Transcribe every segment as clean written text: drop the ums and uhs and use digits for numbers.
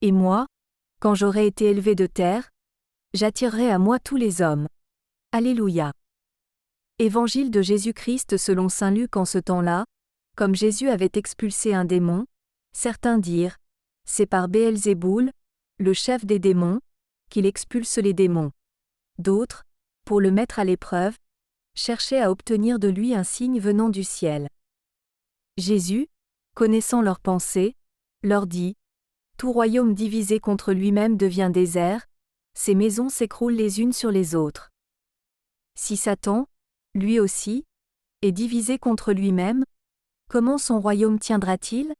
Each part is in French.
Et moi, quand j'aurai été élevé de terre, j'attirerai à moi tous les hommes. Alléluia. Évangile de Jésus-Christ selon saint Luc. En ce temps-là, comme Jésus avait expulsé un démon, certains dirent, c'est par Béelzéboul, le chef des démons, qu'il expulse les démons. D'autres, pour le mettre à l'épreuve, cherchaient à obtenir de lui un signe venant du ciel. Jésus, connaissant leurs pensées, leur dit, tout royaume divisé contre lui-même devient désert, ses maisons s'écroulent les unes sur les autres. Si Satan, lui aussi, est divisé contre lui-même, comment son royaume tiendra-t-il?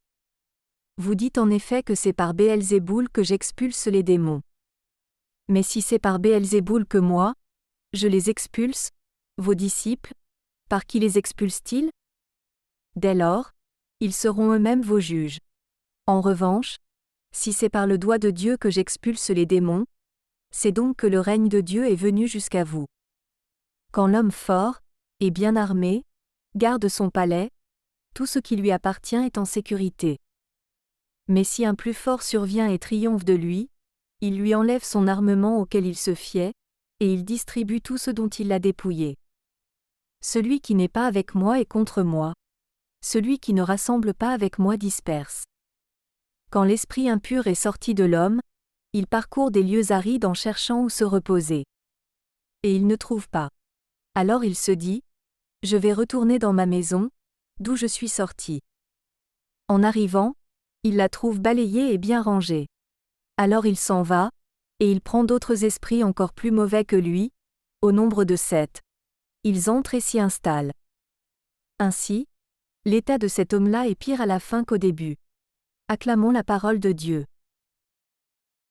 Vous dites en effet que c'est par Béelzéboul que j'expulse les démons. Mais si c'est par Béelzéboul que moi, je les expulse, vos disciples, par qui les expulsent-ils? Dès lors, ils seront eux-mêmes vos juges. En revanche, si c'est par le doigt de Dieu que j'expulse les démons, c'est donc que le règne de Dieu est venu jusqu'à vous. Quand l'homme fort, et bien armé, garde son palais, tout ce qui lui appartient est en sécurité. Mais si un plus fort survient et triomphe de lui, il lui enlève son armement auquel il se fiait, et il distribue tout ce dont il l'a dépouillé. Celui qui n'est pas avec moi est contre moi. Celui qui ne rassemble pas avec moi disperse. Quand l'esprit impur est sorti de l'homme, il parcourt des lieux arides en cherchant où se reposer. Et il ne trouve pas. Alors il se dit, je vais retourner dans ma maison, d'où je suis sorti. En arrivant, il la trouve balayée et bien rangée. Alors il s'en va, et il prend d'autres esprits encore plus mauvais que lui, au nombre de 7. Ils entrent et s'y installent. Ainsi, l'état de cet homme-là est pire à la fin qu'au début. Acclamons la parole de Dieu.